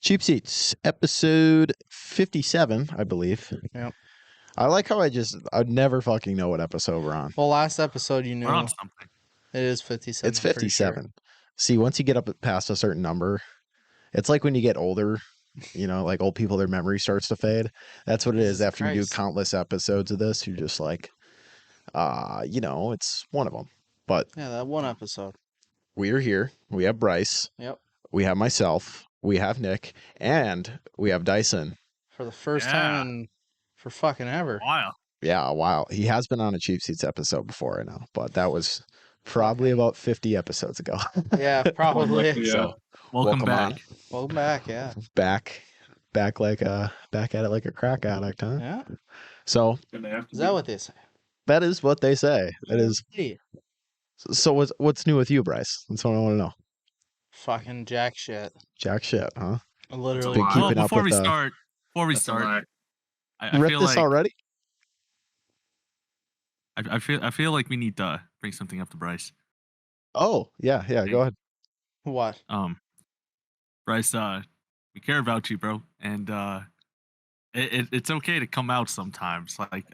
Cheap Seats, episode 57, I believe. Yep. I like how I'd never fucking know what episode we're on. Well, last episode you knew. We're on something. It is 57. It's 57. See, once you get up past a certain number, it's like when you get older, like old people, their memory starts to fade. That's what it is. After you do countless episodes of this, you're just like, it's one of them. But yeah, that one episode. We are here. We have Bryce. Yep. We have myself. We have Nick. And we have Dyson. For the first time for fucking ever. Wow. Yeah, a while. He has been on a Cheap Seats episode before, I know. But that was probably about 50 episodes ago. Yeah, probably. So, welcome back. On. Welcome back, yeah. Back at it like a crack addict, huh? Yeah. So is that what they say? That is what they say. It is. So what's new with you, Bryce? That's what I want to know. Fucking jack shit. Jack shit, huh? Literally. Well, before we start, I read feel this like already. I feel like we need to bring something up to Bryce. Oh yeah, go ahead. What? Bryce, we care about you, bro, and it's okay to come out sometimes. Like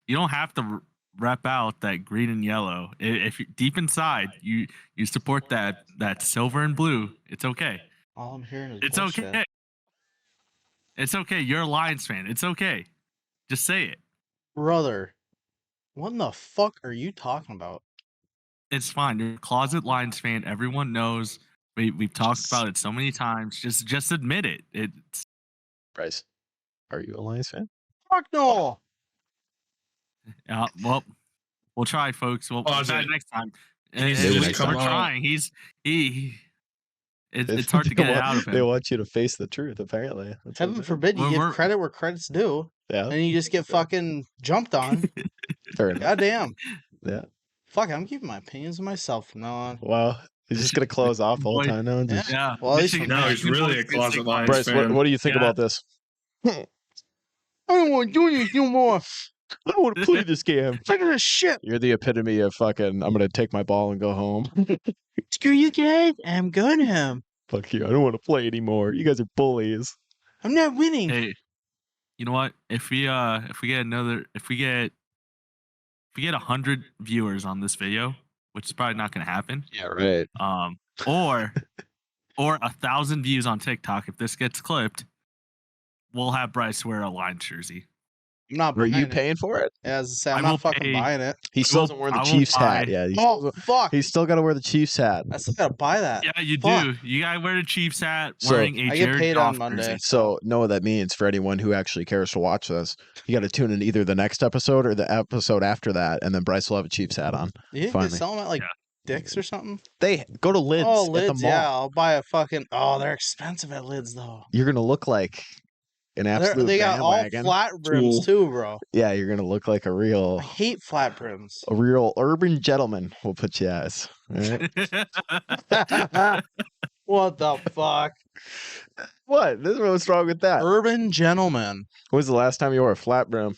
you don't have to rep out that green and yellow. If you deep inside you support that silver and blue, it's okay. All I'm hearing is it's bullshit. Okay. It's okay. You're a Lions fan. It's okay. Just say it, brother. What in the fuck are you talking about? It's fine. You're a closet Lions fan. Everyone knows. We've talked about it so many times. Just admit it. It's Bryce. Are you a Lions fan? Fuck no. Well, we'll try, folks. We'll try next time. We're trying. It's hard to get it out of him. They want you to face the truth, apparently. Heaven forbid you give credit where credit's due. Yeah. And you just get fucking jumped on. Fair enough. Goddamn. Yeah. Fuck, I'm keeping my opinions to myself from now on. Wow. He's just going to close off the whole time now. Yeah. Well, he's really a closet Lions Bryce, fan. what do you think about this? I don't want to do this no more. I don't want to play this game. Look at this shit. You're the epitome of fucking, I'm going to take my ball and go home. Screw you guys. I'm going home. Fuck you. I don't want to play anymore. You guys are bullies. I'm not winning. Hey, you know what? If we get 100 viewers on this video, which is probably not going to happen. Yeah, right. Or 1,000 views on TikTok. If this gets clipped, we'll have Bryce wear a Lions jersey. I'm not. Are you paying for it? Yeah, as I say, I'm not fucking buying it. He still hasn't worn the Chiefs hat. Yeah. Fuck. He's still got to wear the Chiefs hat. I still got to buy that. Yeah, you do. You got to wear the Chiefs hat. So, wearing a I Jarrett get paid Goff on Monday. jersey. So know what that means for anyone who actually cares to watch this. You got to tune in either the next episode or the episode after that, and then Bryce will have a Chiefs hat on. You think they sell them at Dick's or something? They go to Lids. Oh, at Lids, the mall. yeah. I'll buy a fucking. Oh, they're expensive at Lids though. You're gonna look like an absolute They got bandwagon. all flat brims too, bro. Yeah, you're gonna look like a real. I hate flat brims. A real urban gentleman. We'll put you as. Right? What the fuck? What? What's wrong with that? Urban gentleman. When was the last time you wore a flat brim?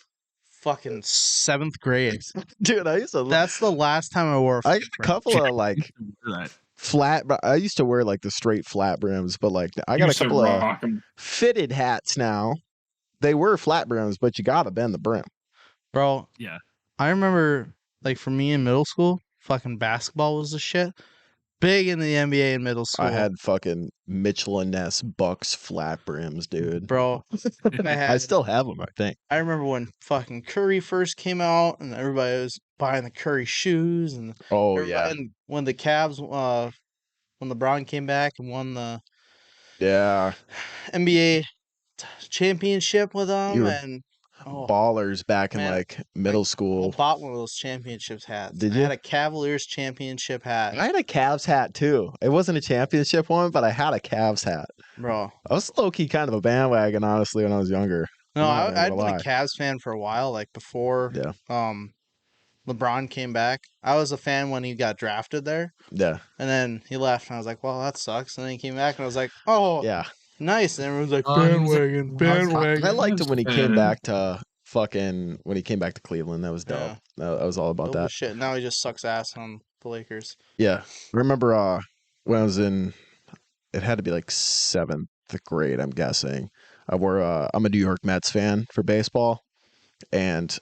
Fucking 7th grade. Dude, I used to. That's the last time I wore a flat I got a couple of flat. I used to wear the straight flat brims, but I got a couple of fitted hats now. They were flat brims, but you gotta bend the brim, bro. Yeah, I remember for me in middle school, fucking basketball was the shit. Big in the NBA in middle school. I had fucking Mitchell and Ness Bucks flat brims, dude. Bro, I still have them. I think. I remember when fucking Curry first came out, and everybody was buying the Curry shoes, and and when the Cavs, when LeBron came back and won the NBA championship with them, and ballers back in middle school. I bought one of those championships hats. Did you? I had a Cavaliers championship hat. I had a Cavs hat too. It wasn't a championship one, but I had a Cavs hat. Bro, I was low key kind of a bandwagon, honestly, when I was younger. No, I'd been a Cavs fan for a while, before LeBron came back. I was a fan when he got drafted there. Yeah. And then he left, and I was like, well, that sucks. And then he came back, and I was like, oh, yeah. Nice. And everyone's like, bandwagon. I liked him when he came back to Cleveland. That was dope. Yeah. That was all about that. Shit. Now he just sucks ass on the Lakers. Yeah. Remember when I was in, it had to be 7th grade, I'm guessing. I'm a New York Mets fan for baseball, and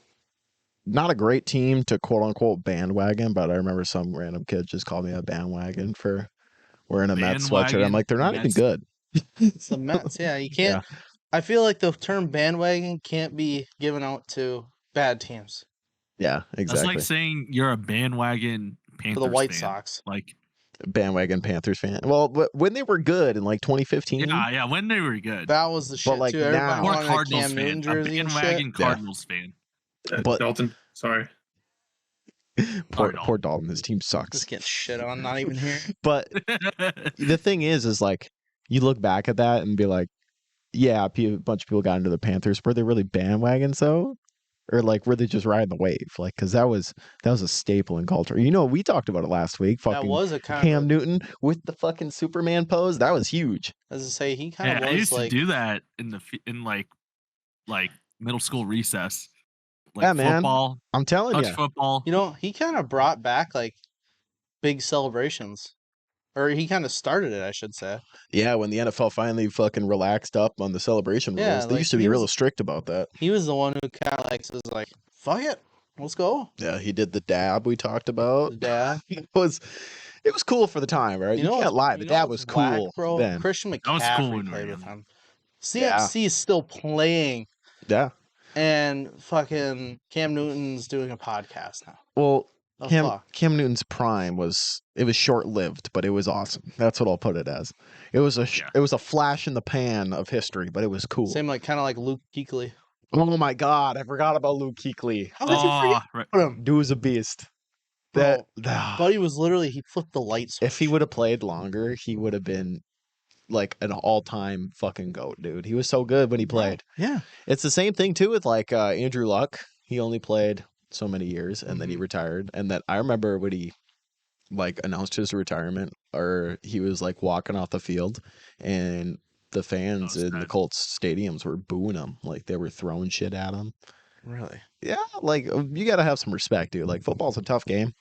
not a great team to quote unquote bandwagon, but I remember some random kid just called me a bandwagon for wearing a Mets sweatshirt. I'm like, they're not even good. It's the Mets, yeah. You can't. Yeah. I feel like the term bandwagon can't be given out to bad teams. Yeah, exactly. That's like saying you're a bandwagon Panthers for the White fan. Sox. Like bandwagon Panthers fan. Well, when they were good in like 2015. Yeah, when they were good. That was the shit. But like too. Now, more Cardinals fan. A bandwagon Cardinals fan. But Dalton, sorry. Poor Dalton. His team sucks. Just getting shit on. Not even here. But the thing is like you look back at that and be like, yeah, a bunch of people got into the Panthers. Were they really bandwagons though? Or like were they just riding the wave? Like because that was a staple in culture. You know, we talked about it last week. Fucking that was a kind Cam Newton with the fucking Superman pose. That was huge. As I say, he kind of was I used like to do that in like middle school recess. Like yeah, man. Football, I'm telling you, football. You know, he kind of brought back like big celebrations. Or he kind of started it, I should say. Yeah, when the NFL finally fucking relaxed up on the celebration rules. They used to be real strict about that. He was the one who kind of was like, fuck it, let's go. Yeah, he did the dab we talked about. The dab. It was cool for the time, right? You can't lie. The dab was cool whack, bro. then. Christian McCaffrey played with him. CMC is still playing. Yeah. And fucking Cam Newton's doing a podcast now. Well, Cam Newton's prime was short-lived, but it was awesome. That's what I'll put it as. It was a flash in the pan of history, but it was cool. Same kind of like Luke Kuechly. Oh my god, I forgot about Luke Kuechly. How did you forget about him? Dude was a beast. Buddy was literally he flipped the light switch. If he would have played longer, he would have been like an all-time fucking GOAT, dude. He was so good when he played. Yeah. It's the same thing too with like Andrew Luck. He only played so many years and then he retired. And that I remember when he like announced his retirement, or he was like walking off the field and the fans in the Colts stadiums were booing him. Like they were throwing shit at him. Really? Yeah. Like you got to have some respect, dude. Like football's a tough game.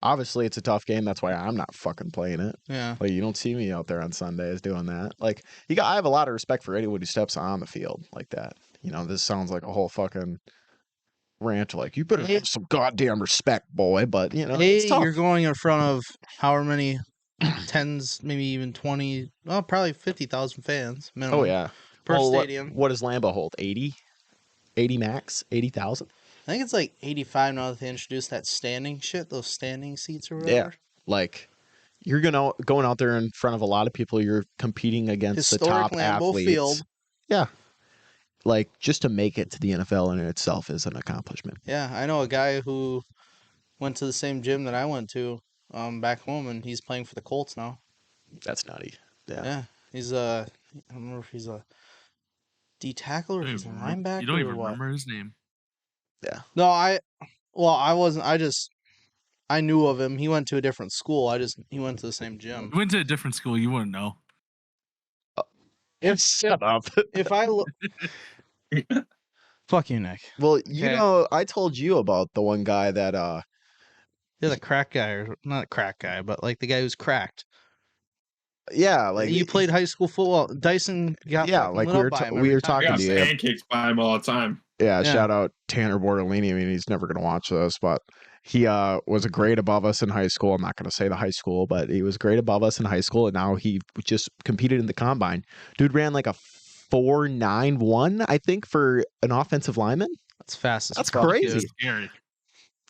Obviously it's a tough game. That's why I'm not fucking playing it. Yeah. Like you don't see me out there on Sundays doing that. Like I have a lot of respect for anyone who steps on the field like that. You know, this sounds like a whole fucking rant. Like you better have some goddamn respect, boy. But you know, it's tough. You're going in front of however many tens, maybe even 20, well, probably 50,000 fans minimum. Oh yeah, per stadium. What does Lambeau hold? 80 max, 80,000. I think it's like 85 now that they introduced that standing shit, those standing seats or whatever. Yeah, like you're going out there in front of a lot of people. You're competing against the top Lambeau athletes. Field. Yeah. Like, just to make it to the NFL in itself is an accomplishment. Yeah, I know a guy who went to the same gym that I went to back home, and he's playing for the Colts now. That's nutty. Yeah. Yeah. He's I don't remember if he's a D tackle or he's a linebacker. You don't even remember his name. Yeah. No, I wasn't. I knew of him. He went to a different school. He went to the same gym. You went to a different school. You wouldn't know. Shut up. If I look. Fuck you, Nick. Well, you know, I told you about the one guy that yeah, the crack guy, or not crack guy, but like the guy who's cracked. Yeah, like you played high school football. Dyson got like we were talking to you. Pancakes by him all the time. Yeah, shout out Tanner Bortolini. I mean, he's never going to watch this, but he was a grade above us in high school. I'm not going to say the high school, but he was great above us in high school, and now he just competed in the combine. Dude ran like a 4.91, I think, for an offensive lineman. That's fast. That's crazy.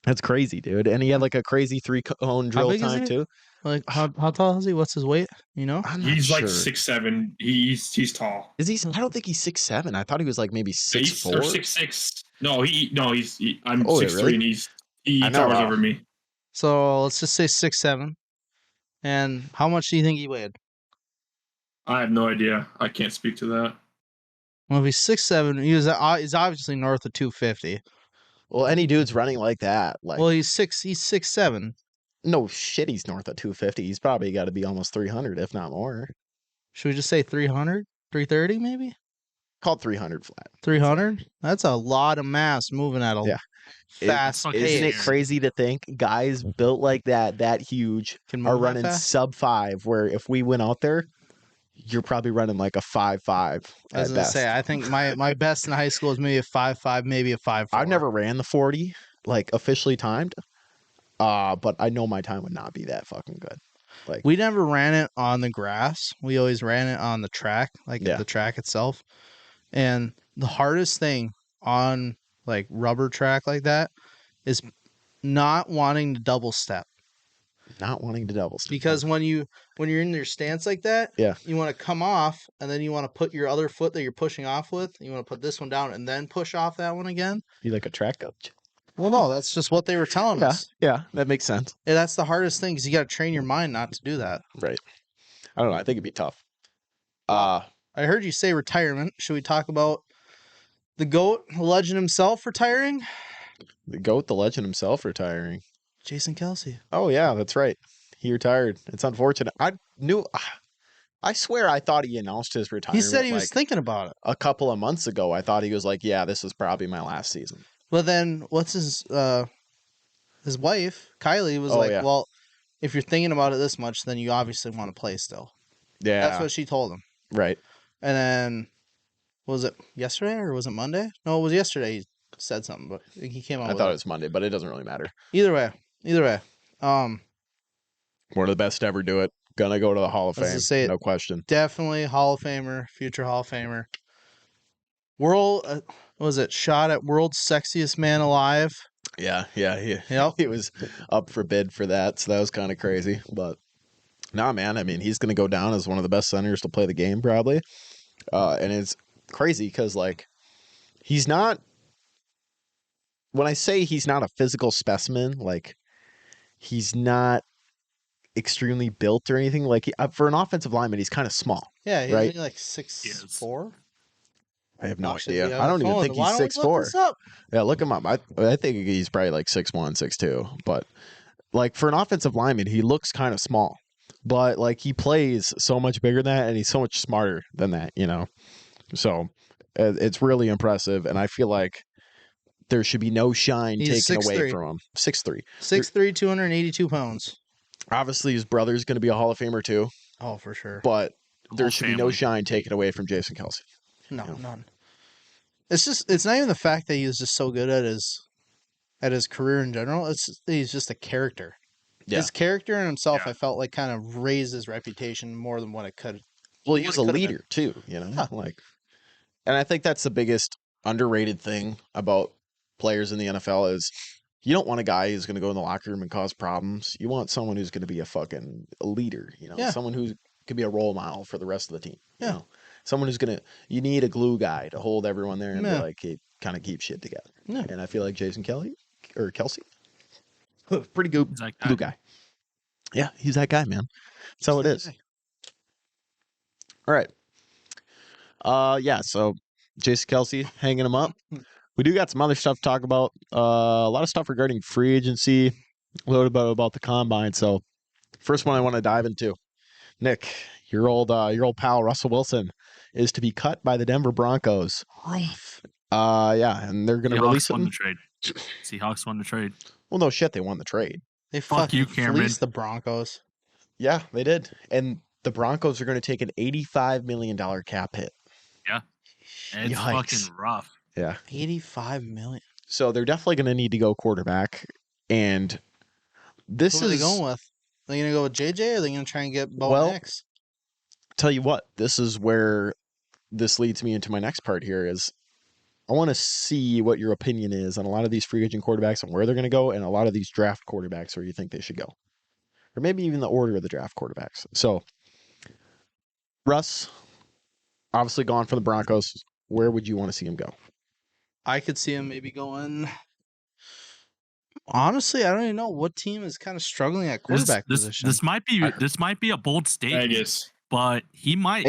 That's crazy, dude. And he had like a crazy 3-cone drill time too. Like how tall is he? What's his weight? You know, he's like 6'7". He's tall. Is he? I don't think he's 6'7". I thought he was like maybe 6'4" or 6'6". No, I'm 6'3", really? And he towers over me. So let's just say 6'7". And how much do you think he weighed? I have no idea. I can't speak to that. Well, if he's 6'7", he's obviously north of 250. Well, any dude's running like that. Like, well, he's 6'7". No shit, he's north of 250. He's probably got to be almost 300, if not more. Should we just say 300? 330 maybe? Called 300 flat. 300? That's a lot of mass moving at a fast pace. Isn't it crazy to think guys built like that huge, are running sub 5, where if we went out there, you're probably running like a 5.5. I was gonna say, I think my best in high school was maybe a 5.5, maybe a 5.4. I've never ran the 40 like officially timed, but I know my time would not be that fucking good. Like we never ran it on the grass. We always ran it on the track, the track itself. And the hardest thing on like rubber track like that is not wanting to double step. Not wanting to double step. Because when you're in your stance like that, you want to come off and then you want to put your other foot that you're pushing off with, you want to put this one down and then push off that one again. You like a track coach? Well, no, that's just what they were telling us. Yeah, that makes sense. Yeah, that's the hardest thing because you got to train your mind not to do that. Right. I don't know. I think it'd be tough. I heard you say retirement. Should we talk about the GOAT, the legend himself, retiring? The GOAT, the legend himself, retiring. Jason Kelce. Oh, yeah, that's right. He retired. It's unfortunate. I swear I thought he announced his retirement. He said he was thinking about it. A couple of months ago, I thought he was like, yeah, this is probably my last season. But then what's his wife, Kylie, was well, if you're thinking about it this much, then you obviously want to play still. Yeah. That's what she told him. Right. And then, was it yesterday or was it Monday? No, it was yesterday. He said something, but he came out. I thought it was Monday, but it doesn't really matter. Either way. One of the best to ever do it. Gonna go to the Hall of Fame. No question. Definitely Hall of Famer, future Hall of Famer. World, was it shot at World's Sexiest Man Alive? Yeah. He was up for bid for that, so that was kind of crazy. But nah, man. I mean, he's gonna go down as one of the best centers to play the game, probably. And it's crazy because like he's not. When I say he's not a physical specimen, like he's not extremely built or anything. Like for an offensive lineman, he's kind of small. Yeah, he's right? like 6'4". I have no idea. I don't even think he's 6'4". Yeah, look him up. I think he's probably like 6'1", 6'2". But like for an offensive lineman, he looks kind of small. But like he plays so much bigger than that, and he's so much smarter than that, you know. So it's really impressive, and I feel like there should be no shine taken away from him. 6'3". 6'3", 282 pounds. Obviously, his brother's going to be a Hall of Famer too. Oh, for sure. But there should be no shine taken away from Jason Kelce. No, none. It's not even the fact that he was just so good at his career in general. He's just a character. Yeah. His character in himself, I felt like kind of raised his reputation more than what it could. Well, he was a leader too, you know. Yeah. And I think that's the biggest underrated thing about players in the NFL is you don't want a guy who's going to go in the locker room and cause problems. You want someone who's going to be a leader, you know, someone who could be a role model for the rest of the team. You know? Someone who's you need a glue guy to hold everyone there and be like, hey, kind of keep shit together. Yeah. And I feel like Jason Kelce, pretty good glue guy. Yeah, he's that guy, man. That's how it is. All right. So Jason Kelce, hanging him up. We do got some other stuff to talk about. A lot of stuff regarding free agency, a little bit about the combine. So first one I want to dive into. Nick, your old pal Russell Wilson is to be cut by the Denver Broncos. And they're going to release him. Seahawks won the trade. Well, no shit, they won the trade. They fucking fleeced the Broncos. Yeah, they did. And the Broncos are going to take an $85 million cap hit. Yeah. It's fucking rough. Yeah. $85 million. So they're definitely going to need to go quarterback. And who are they going with? Are they going to go with JJ or are they going to try and get Bo Nix? Tell you what, this is where this leads me into my next part here is I want to see what your opinion is on a lot of these free agent quarterbacks and where they're going to go and a lot of these draft quarterbacks where you think they should go. Or maybe even the order of the draft quarterbacks. So, Russ, obviously gone from the Broncos. Where would you want to see him go? I could see him maybe going... Honestly, I don't even know what team is kind of struggling at quarterback position. This might be a bold statement, Vegas. But he might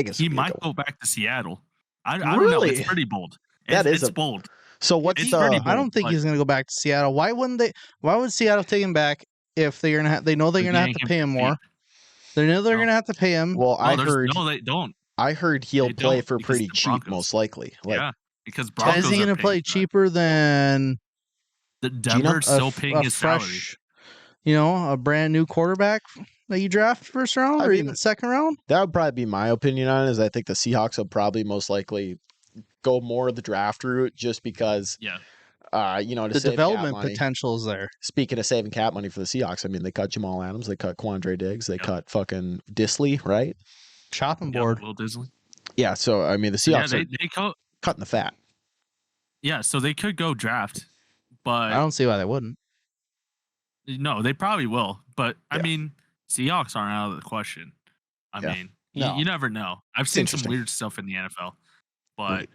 go back to Seattle. I don't know. It's pretty bold. It's bold. So what's I don't think he's going to go back to Seattle. Why wouldn't they? Why would Seattle take him back if they know they're going to have to pay him more? They know they're going to have to pay him. Well, I heard no, they don't. I heard he'll play for pretty cheap, most likely. Because Broncos is he going to play cheaper than the Denver still paying his salary? You know, a brand new quarterback. that you draft first round or even second round? That would probably be my opinion on it. Is I think the Seahawks will probably most likely go more of the draft route just because, to the save development cap money. potential is there. Speaking of saving cap money for the Seahawks, I mean, they cut Jamal Adams, they cut Quandre Diggs, they cut fucking Disley, right? Chopping board. Will Disley. Yeah, so I mean, the Seahawks are cutting the fat. Yeah, so they could go draft, but I don't see why they wouldn't. No, they probably will. But I mean, Seahawks aren't out of the question. I mean, you never know. I've seen some weird stuff in the NFL, but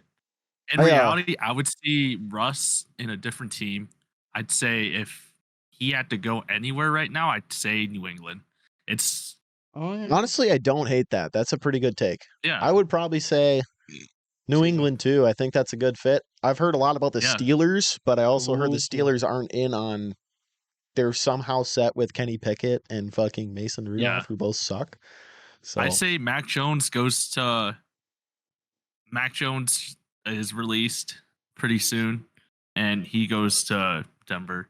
in reality, I would see Russ in a different team. I'd say if he had to go anywhere right now, I'd say New England. It's honestly, I don't hate that. That's a pretty good take. Yeah, I would probably say New England too. I think that's a good fit. I've heard a lot about the Steelers, but I also heard the Steelers aren't in on. They're somehow set with Kenny Pickett and fucking Mason Rudolph, who both suck. So I say Mac Jones is released pretty soon, and he goes to Denver,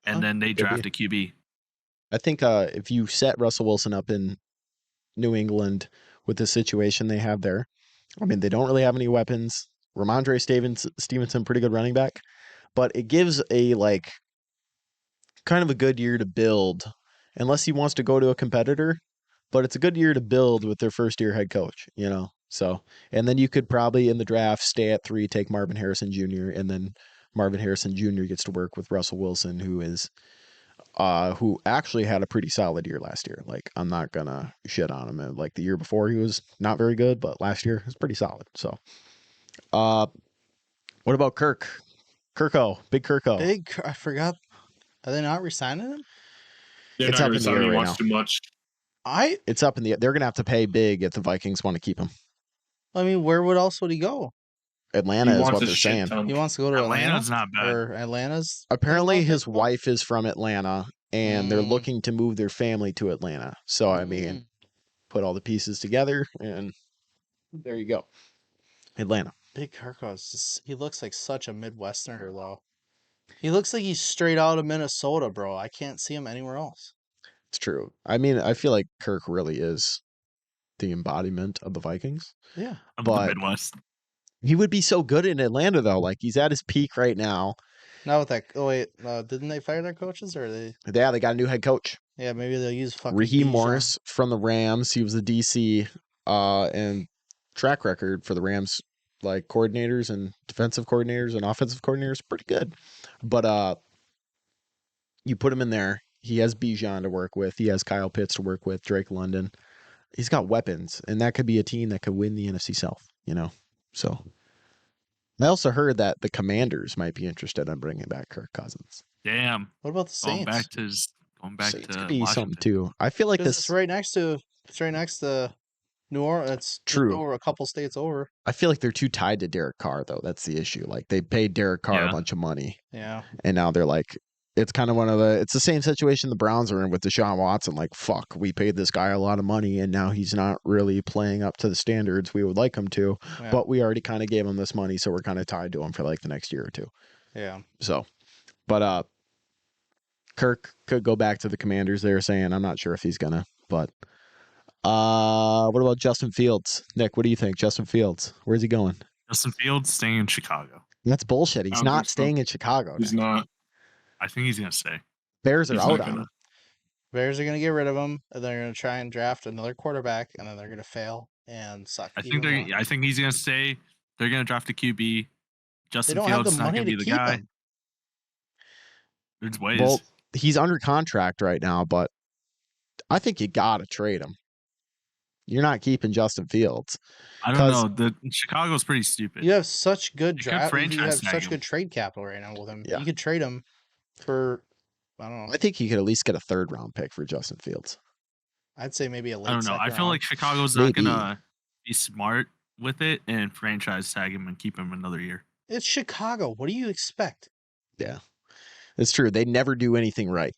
and then they draft a QB. I think if you set Russell Wilson up in New England with the situation they have there, I mean, they don't really have any weapons. Ramondre Stevenson, pretty good running back, but it gives a kind of a good year to build, unless he wants to go to a competitor, but it's a good year to build with their first year head coach, So, and then you could probably in the draft stay at 3, take Marvin Harrison Jr., and then Marvin Harrison Jr. gets to work with Russell Wilson, who actually had a pretty solid year last year. I'm not gonna shit on him. The year before he was not very good, but last year was pretty solid. So, what about Kirk? Big Kirko. I forgot. Are they not re-signing him? It's up in the air right now. Too much. It's up in the air. They're gonna have to pay big if the Vikings want to keep him. I mean, where else would he go? Atlanta is what they're saying. He wants to go to Atlanta's Atlanta? not bad. Or Atlanta's? Apparently, his wife is from Atlanta, and they're looking to move their family to Atlanta. So, I mean, put all the pieces together, and there you go. Atlanta. Big Kirko, he looks like such a Midwesterner, though. He looks like he's straight out of Minnesota, bro. I can't see him anywhere else. It's true. I mean, I feel like Kirk really is the embodiment of the Vikings. Yeah. Of the Midwest. He would be so good in Atlanta, though. He's at his peak right now. Not with that. Oh, wait. Didn't they fire their coaches? Or they? Yeah, they got a new head coach. Yeah, maybe they'll use fucking Raheem Morris from the Rams. He was the DC and track record for the Rams, coordinators and defensive coordinators and offensive coordinators, pretty good. But you put him in there. He has Bijan to work with. He has Kyle Pitts to work with. Drake London. He's got weapons, and that could be a team that could win the NFC South. So I also heard that the Commanders might be interested in bringing back Kirk Cousins. Damn. What about the Saints? Going back Saints to could be Washington. something too. I feel like it's right next to New Orleans. It's true. Over a couple states over. I feel like they're too tied to Derek Carr, though. That's the issue. They paid Derek Carr a bunch of money. Yeah. And now they're it's kind of it's the same situation the Browns are in with Deshaun Watson. Fuck, we paid this guy a lot of money, and now he's not really playing up to the standards we would like him to. Yeah. But we already kind of gave him this money, so we're kind of tied to him for the next year or two. Yeah. So, but Kirk could go back to the Commanders. They're saying, I'm not sure if he's gonna, but what about Justin Fields? Nick, what do you think? Justin Fields, where's he going? Justin Fields staying in Chicago. That's bullshit. He's not staying in Chicago. He's not. I think he's gonna stay. Bears are out on him. Bears are gonna get rid of him, and they're gonna try and draft another quarterback, and then they're gonna fail and suck. I think he's gonna stay. They're gonna draft a QB. Justin Fields is not gonna be the guy. There's ways. Well, he's under contract right now, but I think you gotta trade him. You're not keeping Justin Fields. I don't know. Chicago's pretty stupid. You have such good draft. You have such good trade capital right now with him. Yeah. You could trade him for, I don't know. I think you could at least get a 3rd round pick for Justin Fields. I'd say maybe a late. I don't know. I feel like Chicago's not gonna be smart with it and franchise tag him and keep him another year. It's Chicago. What do you expect? Yeah, it's true. They never do anything right.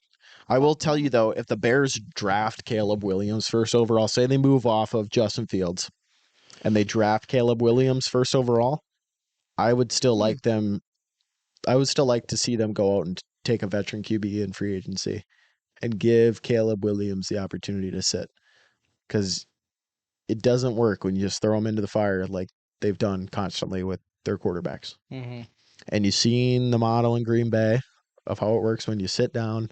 I will tell you, though, if the Bears draft Caleb Williams 1st overall, say they move off of Justin Fields and they draft Caleb Williams 1st overall, I would still like them. I would still like to see them go out and take a veteran QB in free agency and give Caleb Williams the opportunity to sit, because it doesn't work when you just throw them into the fire like they've done constantly with their quarterbacks. Mm-hmm. And you've seen the model in Green Bay of how it works when you sit down,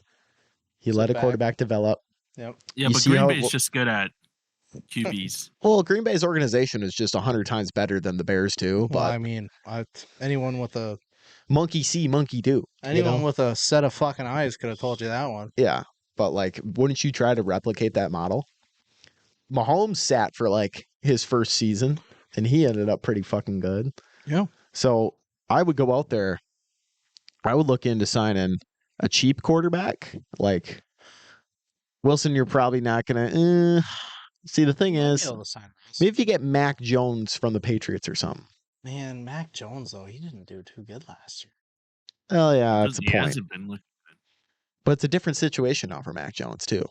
you let a quarterback develop. Yep. Yeah, but Green Bay's just good at QBs. Well, Green Bay's organization is just 100 times better than the Bears too. But well, I mean, anyone with a monkey see, monkey do. Anyone with a set of fucking eyes could have told you that one. Yeah, but like, wouldn't you try to replicate that model? Mahomes sat for like his first season, and he ended up pretty fucking good. Yeah. So I would go out there. I would look into signing a cheap quarterback. Like Wilson, you're probably not gonna. See, the thing is, maybe if you get Mac Jones from the Patriots or something. Man, Mac Jones though, he didn't do too good last year. Oh yeah, that's a point. Hasn't been looking good. But it's a different situation now for Mac Jones too.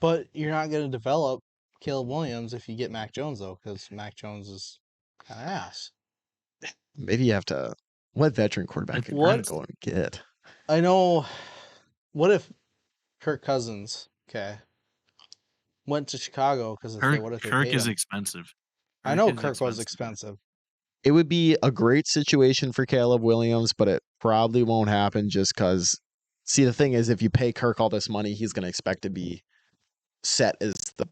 But you're not going to develop Caleb Williams if you get Mac Jones though, because Mac Jones is kind of ass. Maybe you have to. What veteran quarterback can you go and get? I know. What if Kirk Cousins, went to Chicago because Kirk is expensive. I know Kirk was expensive. It would be a great situation for Caleb Williams, but it probably won't happen just because. See, the thing is, if you pay Kirk all this money, he's going to expect to be set as the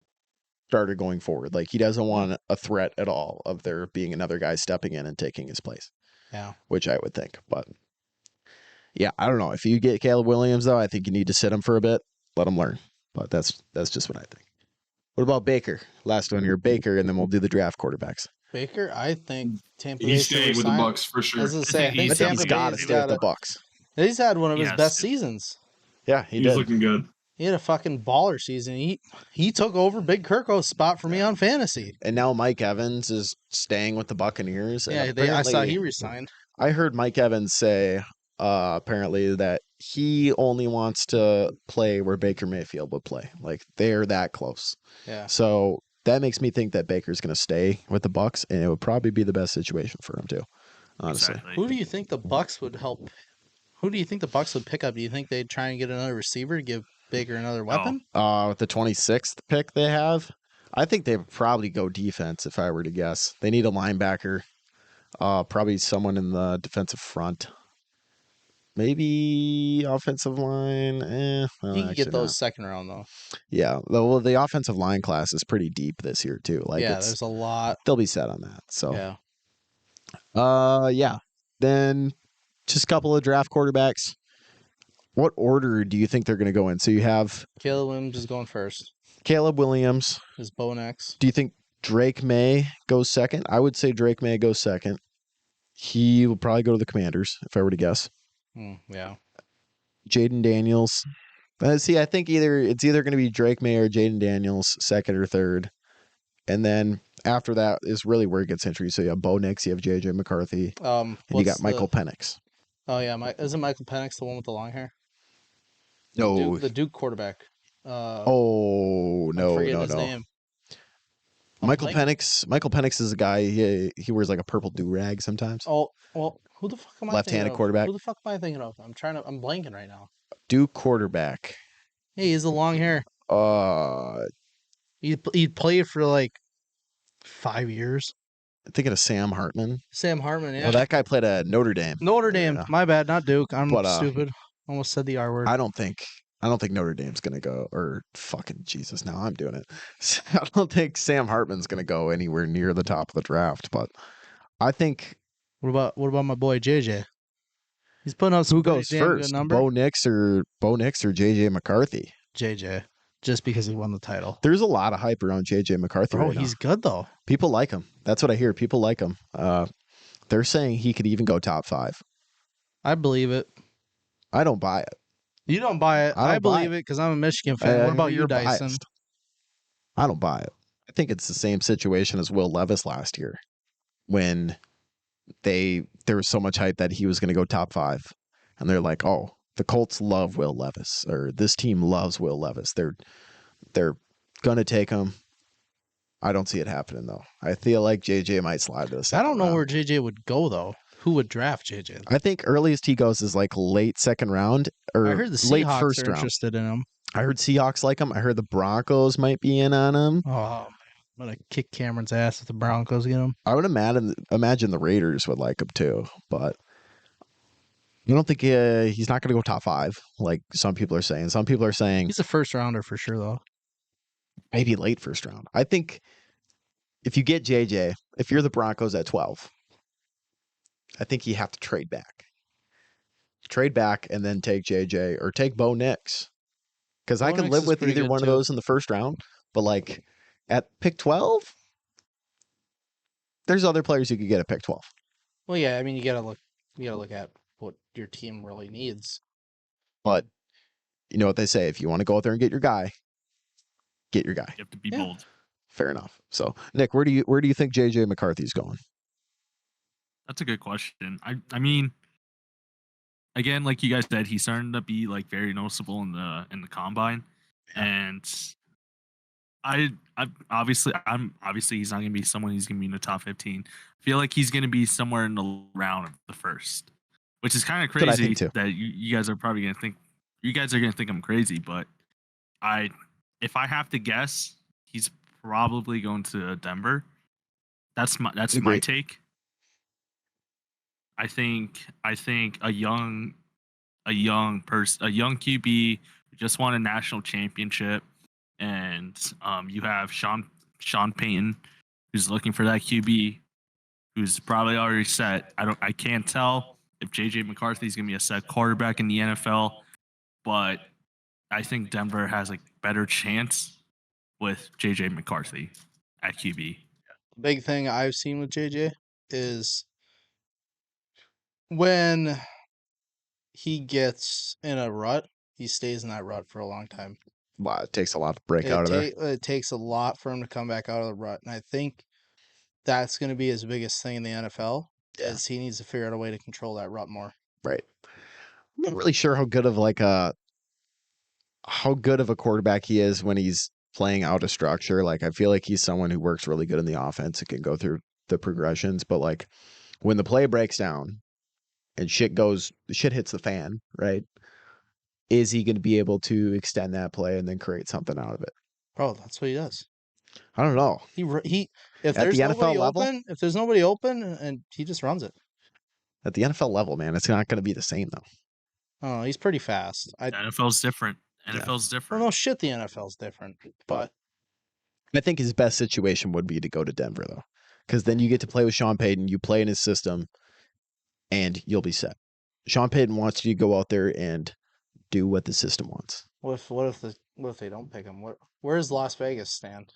starter going forward. Like, he doesn't want a threat at all of there being another guy stepping in and taking his place. Yeah. Which I would think. But, yeah, I don't know. If you get Caleb Williams, though, I think you need to sit him for a bit. Let him learn. But that's just what I think. What about Baker? Last one here, Baker, and then we'll do the draft quarterbacks. Baker, I think Tampa Bay He's staying with the Bucs for sure. I was gonna say, I think he's got to stay with the Bucs. He's had one of his best seasons. Yeah, he did. He's looking good. He had a fucking baller season. He took over Big Kirko's spot for me on fantasy. And now Mike Evans is staying with the Buccaneers. Yeah, I saw he resigned. I heard Mike Evans say apparently that he only wants to play where Baker Mayfield would play. Like, they're that close. Yeah. So that makes me think that Baker's going to stay with the Bucs, and it would probably be the best situation for him too. Honestly. Exactly. Who do you think the Bucs would help? Who do you think the Bucs would pick up? Do you think they'd try and get another receiver to give Baker another weapon? With the 26th pick they have, I think they would probably go defense if I were to guess. They need a linebacker, probably someone in the defensive front. Maybe offensive line. Well, you can get those second round though. Yeah, well, the offensive line class is pretty deep this year too. Like, yeah, there's a lot. They'll be set on that. So yeah. Then just a couple of draft quarterbacks. What order do you think they're going to go in? So you have Caleb Williams is going first. Caleb Williams is Bo next. Do you think Drake May goes second? I would say Drake May goes second. He will probably go to the Commanders if I were to guess. Yeah. Jaden Daniels. See, I think it's either going to be Drake May or Jaden Daniels, second or third. And then after that is really where it gets interesting. So you have Bo Nix, you have JJ McCarthy, and you got Michael Penix. Oh, yeah. Isn't Michael Penix the one with the long hair? No. The Duke quarterback. No. His name. Michael Penix is a guy, he wears like a purple do-rag sometimes. Oh, well, who the fuck am I Left-handed quarterback. Who the fuck am I thinking of? I'm blanking right now. Duke quarterback. Hey, he's the long hair. He played for like 5 years. I'm thinking of Sam Hartman. Sam Hartman, yeah. Oh, that guy played at Notre Dame. Yeah. My bad, not Duke. I'm stupid. Almost said the R word. I don't think Notre Dame's gonna go, or fucking Jesus, now I'm doing it. I don't think Sam Hartman's gonna go anywhere near the top of the draft, but I think. What about my boy JJ? He's putting up some who goes first, Bo Nix or JJ McCarthy? JJ, just because he won the title. There's a lot of hype around JJ McCarthy. Bro, he's good though. People like him. That's what I hear. People like him. They're saying he could even go top 5. I believe it. I don't buy it. You don't buy it. I believe it because I'm a Michigan fan. What about you, Dyson? Biased. I don't buy it. I think it's the same situation as Will Levis last year when there was so much hype that he was going to go top 5. And they're like, oh, the Colts love Will Levis, or this team loves Will Levis. They're going to take him. I don't see it happening, though. I feel like JJ might slide to the second I don't know round. where JJ would go, though. Who would draft JJ? I think earliest he goes is like late second round or I heard the late Seahawks first are round. interested in him. I heard Seahawks like him. I heard the Broncos might be in on him. Oh, I'm gonna kick Cameron's ass if the Broncos get him. I would imagine the Raiders would like him too, but I don't think he's not going to go top 5 like some people are saying. Some people are saying he's a first rounder for sure, though. Maybe late first round. I think if you get JJ, if you're the Broncos at 12, I think you have to trade back. Trade back and then take JJ or take Bo Nix. Because I can live with either one of those in the first round, but like at pick 12, there's other players you could get at pick 12. Well, yeah, I mean you gotta look at what your team really needs. But you know what they say, if you want to go out there and get your guy, get your guy. You have to be bold. Fair enough. So, Nick, where do you think JJ McCarthy's going? That's a good question. I mean, again, like you guys said, he's starting to be like very noticeable in the combine, and I'm obviously he's not gonna be someone who's gonna be in the top 15. I feel like he's gonna be somewhere in the round of the first, which is kind of crazy that you guys are probably gonna think I'm crazy, but if I have to guess, he's probably going to Denver. That's my take. I think a young QB who just won a national championship, and you have Sean Payton, who's looking for that QB, who's probably already set. I can't tell if JJ McCarthy is going to be a set quarterback in the NFL, but I think Denver has a better chance with JJ McCarthy at QB. The big thing I've seen with JJ is when he gets in a rut, he stays in that rut for a long time. Wow, it takes a lot to break out of there. It takes a lot for him to come back out of the rut. And I think that's going to be his biggest thing in the NFL is he needs to figure out a way to control that rut more. Right. I'm not really sure how good of a quarterback he is when he's playing out of structure. Like, I feel like he's someone who works really good in the offense and can go through the progressions. But like when the play breaks down and shit hits the fan, right? Is he going to be able to extend that play and then create something out of it? Bro, that's what he does. I don't know. If there's nobody open, if there's nobody open, and he just runs it. At the NFL level, man, it's not going to be the same though. Oh, he's pretty fast. The NFL's different. NFL's different. Well, no shit, the NFL's different. But I think his best situation would be to go to Denver though, because then you get to play with Sean Payton, you play in his system, and you'll be set. Sean Payton wants you to go out there and do what the system wants. What if they don't pick him? Where does Las Vegas stand?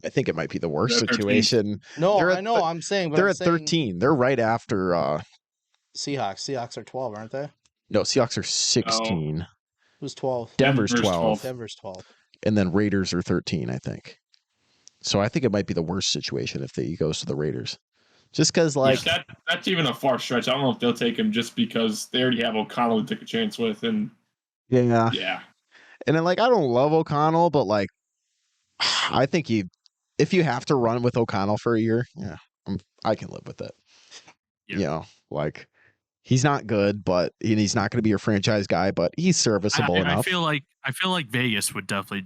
I think it might be the worst situation. No, I know. I'm saying, but they're at 13. They're right after Seahawks. Seahawks are 12, aren't they? No, Seahawks are 16. No. Who's 12? Denver's 12. Denver's 12. And then Raiders are 13, I think. So I think it might be the worst situation if he goes to the Raiders. Just because, like... That's even a far stretch. I don't know if they'll take him just because they already have O'Connell to take a chance with. And yeah. And then, like, I don't love O'Connell, but, like, I think if you have to run with O'Connell for a year, I can live with it. Yeah. You know, like... He's not good, but he's not going to be your franchise guy, but he's serviceable enough. I feel like Vegas would definitely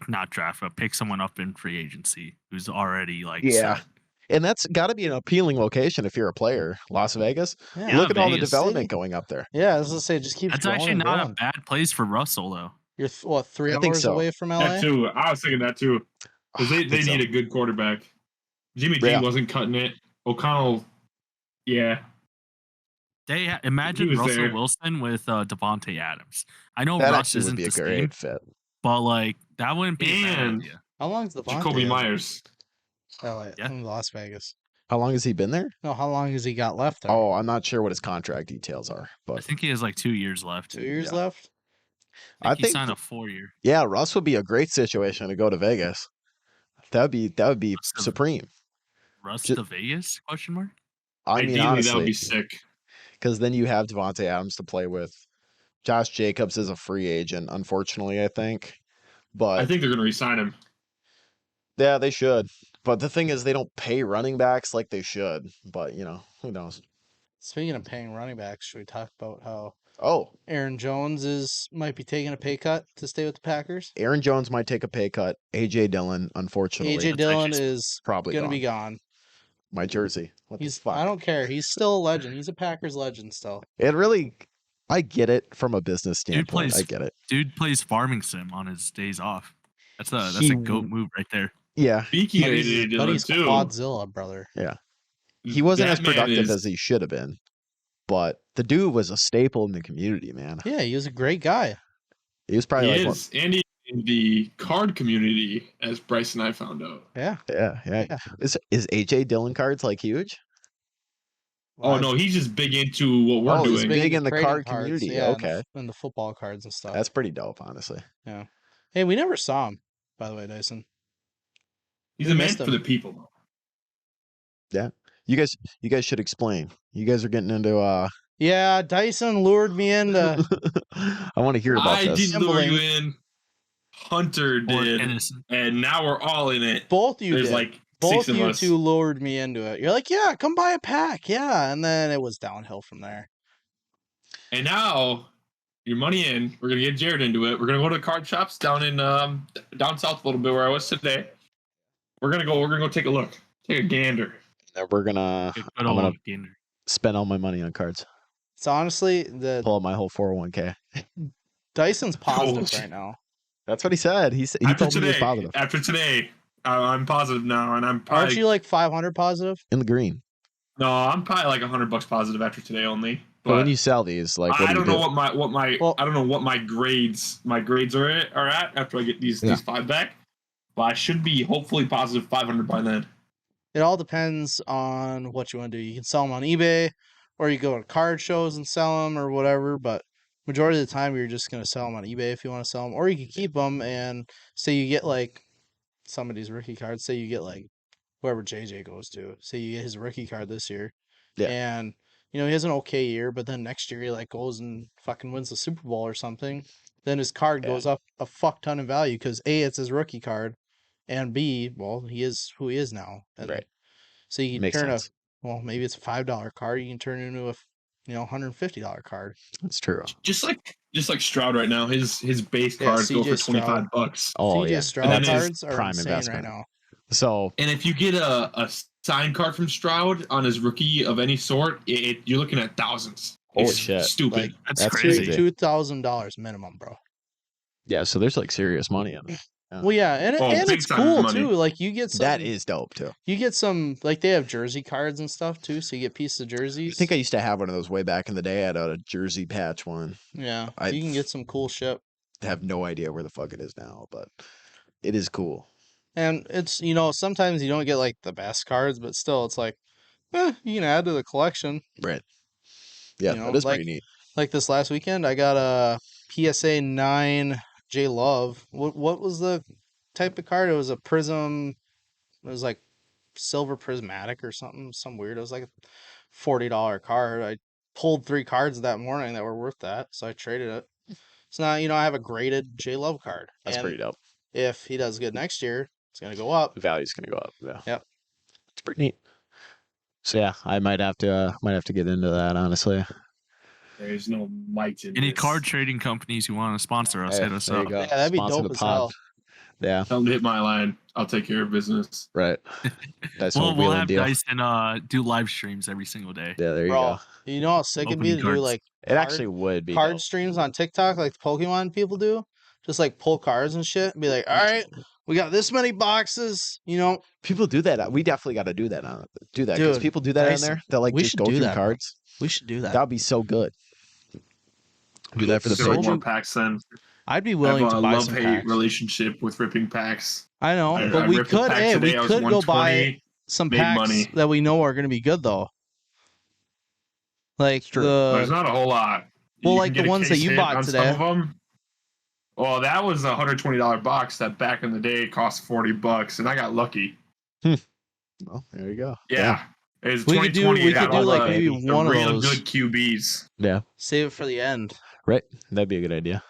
not draft, but pick someone up in free agency who's already set. And that's got to be an appealing location if you're a player. Las Vegas. Yeah, look at all the development going up there. Yeah, I was going to say, just keep. That's actually not a bad place for Russell, though. You're 3 hours away from LA. That too. I was thinking that too, because they need a good quarterback. Jimmy G wasn't cutting it. O'Connell, Imagine Russell Wilson with Devontae Adams. I know that Russ isn't the a great fit, but like that wouldn't be a bad idea. How long is Devontae? Jacoby Myers. In Las Vegas. How long has he been there? No, how long has he got left there? Oh, I'm not sure what his contract details are, but I think he has like 2 years left. 2 years left? I think he signed a 4-year. Yeah, Russ would be a great situation to go to Vegas. That would be supreme. Russ to Vegas? Question mark. I mean, honestly, that would be sick. Because then you have Devontae Adams to play with. Josh Jacobs is a free agent, unfortunately, I think. But I think they're going to re-sign him. Yeah, they should. But the thing is, they don't pay running backs like they should. But, who knows? Speaking of paying running backs, should we talk about how Aaron Jones might be taking a pay cut to stay with the Packers? Aaron Jones might take a pay cut. A.J. Dillon, unfortunately, A.J. Dillon is probably going to be gone. My jersey. What the fuck? I don't care. He's still a legend. He's a Packers legend still. I get it from a business standpoint. I get it. Dude plays farming sim on his days off. That's a goat move right there. Yeah. Speaking of A.J. Dillon, he's too. Godzilla, brother. Yeah. He wasn't as productive as he should have been, but the dude was a staple in the community, man. Yeah, he was a great guy. He was probably and he in the card community, as Bryce and I found out. Yeah. Is AJ Dillon cards like huge? Oh no, he's just big into what we're doing. He's big in the card community. Yeah, okay, and the football cards and stuff. That's pretty dope, honestly. Yeah. Hey, we never saw him, by the way, Dyson. He's a man for the people, though. Yeah. You guys should explain. You guys are getting into Yeah, Dyson lured me into I want to hear about this. I didn't lure you in. Hunter did, and now we're all in it. Both of you There's did. like both of you us. two lured me into it. You're like, yeah, come buy a pack, yeah, and then it was downhill from there. And now your money in. We're gonna get Jarrett into it. We're gonna go to the card shops down in down south a little bit where I was today. We're gonna go take a look, take a gander. And I'm gonna spend all my money on cards. So honestly, pull out my whole 401k. Dyson's positive right now. That's what he said. He told me he was positive. After today, I'm positive now, and I'm probably. Aren't you like 500 positive? In the green. No, I'm probably like $100 positive after today only. But when you sell these, like, I don't know what my I don't know what my grades are at after I get these 5 back. But I should be hopefully positive 500 by then. It all depends on what you want to do. You can sell them on eBay, or you go to card shows and sell them, or whatever. But majority of the time, you're just gonna sell them on eBay if you want to sell them, or you can keep them and say you get like some of these rookie cards. Say you get like whoever JJ goes to. Say you get his rookie card this year, and he has an okay year, but then next year he like goes and fucking wins the Super Bowl or something. Then his card goes up a fuck ton in value because A, it's his rookie card, and B, well, he is who he is now. And right. So you can turn maybe it's a $5 card, you can turn it into a $150 card. That's true. Just like Stroud right now, his base cards go for $25. Oh CJ Stroud cards are prime investment right now. So, and if you get a signed card from Stroud on his rookie of any sort, you're looking at thousands. Holy shit! Stupid. Like, that's crazy. $2,000 minimum, bro. Yeah, so there's like serious money in it. Yeah. Well, yeah, and it's cool too. Like you get some. That is dope too. You get some, like they have jersey cards and stuff too, so you get pieces of jerseys. I think I used to have one of those way back in the day. I had a jersey patch one. Yeah, you can get some cool shit. I have no idea where the fuck it is now, but it is cool. And it's sometimes you don't get like the best cards, but still, it's like, you can add to the collection. Right. Yeah, that is pretty neat. Like this last weekend, I got a PSA 9 J Love. What was the type of card? It was a prism. It was like silver prismatic or something. Some weird. It was like a $40 card. I pulled 3 cards that morning that were worth that, so I traded it. So now I have a graded J Love card. That's pretty dope. If he does good next year, it's gonna go up. The value's gonna go up. Yeah. Yep. It's pretty neat. So yeah, I might have to get into that, honestly. There's no might in any this. card trading companies you want to sponsor us, hit us up. Yeah, that'd be dope as hell. Yeah. Tell them to hit my line. I'll take care of business. Right. That's we'll have Dyson do live streams every single day. Yeah, there you go. You know how sick it'd be to do like actually would be card streams on TikTok like the Pokemon people do? Just like pull cards and shit and be like, all right, we got this many boxes, People do that. We definitely got to do that because people do that Dyson, in there. They'll like just go through cards. We should do that. That would be so good. Do that for the page. More packs then. I'd be willing to buy some packs. Love-hate relationship with ripping packs. I know, but we could. Hey, we could go buy some packs that we know are going to be good though. Like there's not a whole lot. Well, like the ones that you bought today. Some of them. Well, that was a $120 box that back in the day cost $40, and I got lucky. Well, there you go. Yeah. It was we could do like maybe one of real those good QBs. Yeah. Save it for the end. Right. That'd be a good idea.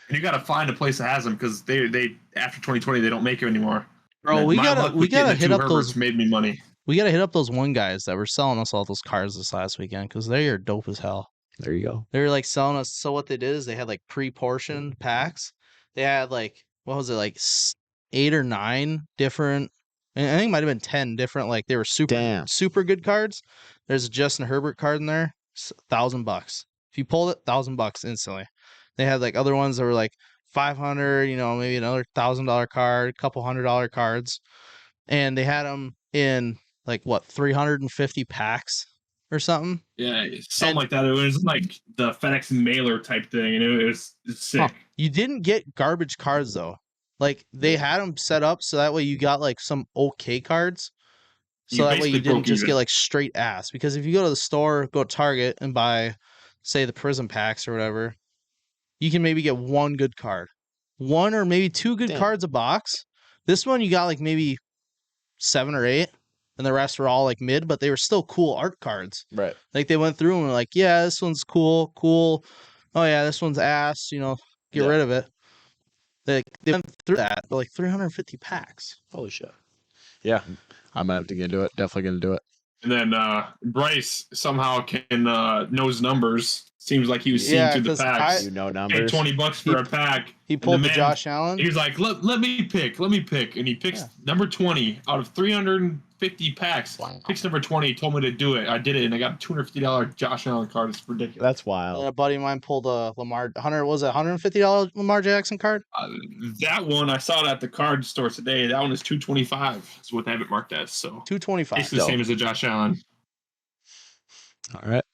And you got to find a place that has them because they after 2020 they don't make them anymore. Bro, we gotta hit up those. Made me money. We got to hit up those one guys that were selling us all those cards this last weekend because they are dope as hell. There you go. They were like selling us. So what they did is they had like pre-portioned packs. They had like, what was it, like 8 or 9 different, and I think it might have been 10 different. Like they were super good cards. There's a Justin Herbert card in there, $1,000. If you pulled it, $1,000 instantly. They had like other ones that were like 500, maybe another $1,000 card, a couple $100 cards, and they had them in like what 350 packs or something. Yeah, something like that. It was like the FedEx mailer type thing, and it's sick. Huh. You didn't get garbage cards though. Like they had them set up so that way you got like some okay cards. So that way you didn't just get like straight ass. Because if you go to the store, go to Target and buy, say, the Prism packs or whatever, you can maybe get one good card. 1 or maybe 2 good cards a box. This one you got like maybe 7 or 8. And the rest were all like mid, but they were still cool art cards. Right. Like they went through and were like, yeah, this one's cool. Oh yeah, this one's ass, get rid of it. They went through that, like 350 packs. Holy shit. Yeah. I'm gonna have to get into it. Definitely gonna do it. And then Bryce somehow can knows numbers. Seems like he was seeing through the packs. Numbers. Paid $20 for a pack. He pulled the Josh Allen. He was like, let me pick. And he picks number 20 out of 350 packs. Wow. Picks number 20. He told me to do it. I did it, and I got a $250 Josh Allen card. It's ridiculous. That's wild. And a buddy of mine pulled a $150 Lamar Jackson card? That one, I saw it at the card store today. That one is $225. That's what they have it marked as. So $225. It's the same as the Josh Allen. All right.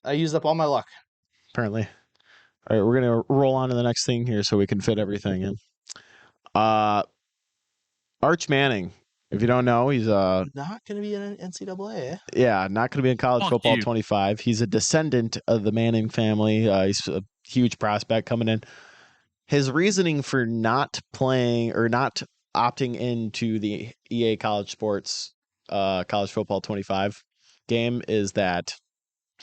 I used up all my luck. Apparently. All right, we're gonna roll on to the next thing here so we can fit everything in. Arch Manning. If you don't know, he's not gonna be in NCAA. Yeah, not gonna be in college football 25. He's a descendant of the Manning family. He's a huge prospect coming in. His reasoning for not playing or not opting into the EA College Sports college football 25 game is that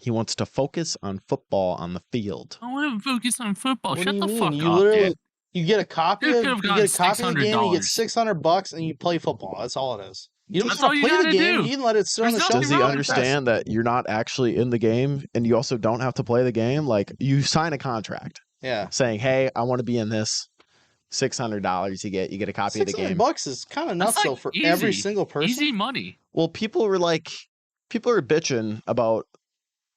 he wants to focus on football on the field. I want to focus on football. What Shut the fuck you up, literally, dude. You get a copy of the game, $600. you get $600, and you play football. That's all it is. You don't That's have all to you play the gotta game. do. You can let it sit on the There's shelf. Does he understand that you're not actually in the game and you also don't have to play the game? Like, you sign a contract. Yeah. Saying, hey, I want to be in this. $600 you get a copy of the game. $600 is kind of nuts though for every single person. Easy money. Well, people are bitching about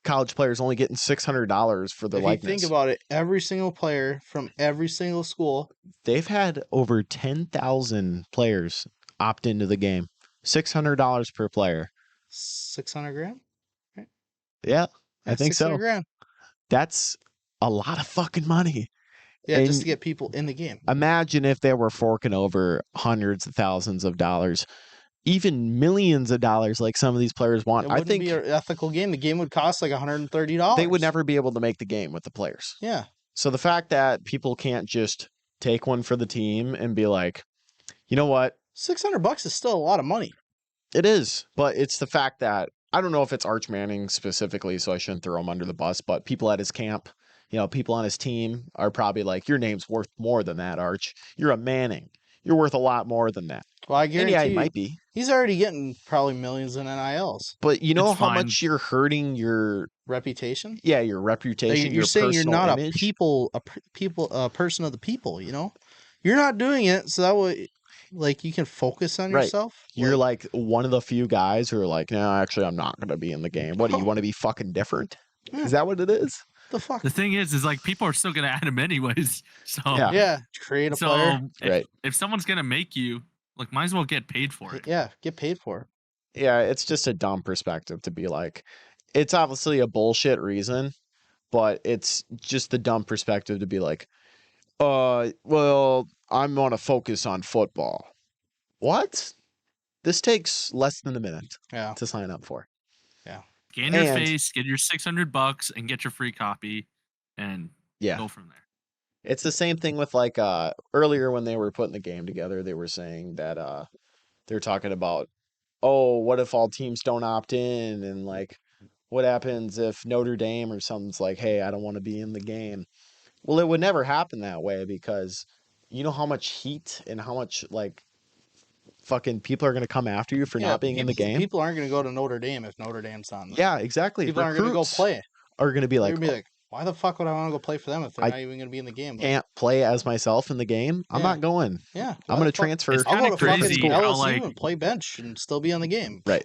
college players only getting $600 for their likeness. If you think about it, every single player from every single school, they've had over 10,000 players opt into the game. $600 per player. 600 grand? Right? Yeah, I think so. Grand. That's a lot of fucking money. Yeah, just to get people in the game. Imagine if they were forking over hundreds of thousands of dollars, even millions of dollars like some of these players want. It wouldn't be an ethical game. The game would cost like $130. They would never be able to make the game with the players. Yeah. So the fact that people can't just take one for the team and be like, you know what? $600 is still a lot of money. It is, but it's the fact that I don't know if it's Arch Manning specifically, so I shouldn't throw him under the bus, but people at his camp, people on his team are probably like, your name's worth more than that, Arch. You're a Manning. You're worth a lot more than that. Well, I guarantee he might be. He's already getting probably millions in NILs. But you know how much you're hurting your reputation? Yeah, your reputation. You're saying you're not image. a person of the people, You're not doing it, so that way, like, you can focus on yourself. You're like one of the few guys who are like, no, actually, I'm not going to be in the game. What, do you want to be fucking different? Yeah. Is that what it is? The fuck? The thing is like people are still gonna add him anyways. So yeah, create a player. If someone's gonna make you, like, might as well get paid for it. Yeah, get paid for it. Yeah, it's just a dumb perspective to be like, it's obviously a bullshit reason, but it's just the dumb perspective to be like, well, I'm gonna focus on football. What? This takes less than a minute to sign up for. Yeah. Get in your face, get your $600 and get your free copy and go from there. It's the same thing with like earlier when they were putting the game together, they were saying that they're talking about, oh, what if all teams don't opt in, and like what happens if Notre Dame or something's like, hey, I don't want to be in the game. Well, it would never happen that way because you know how much heat and how much like fucking people are going to come after you for not being in the game. People aren't going to go to Notre Dame if Notre Dame's on. Yeah, exactly. People aren't going to go play. Are going to be They're like, going to be like, why the fuck would I want to go play for them if they're not even going to be in the game? Can't play as myself in the game. I'm not going. Yeah, I'm going to transfer. I'll go to fucking crazy LSU and play bench and still be on the game. Right.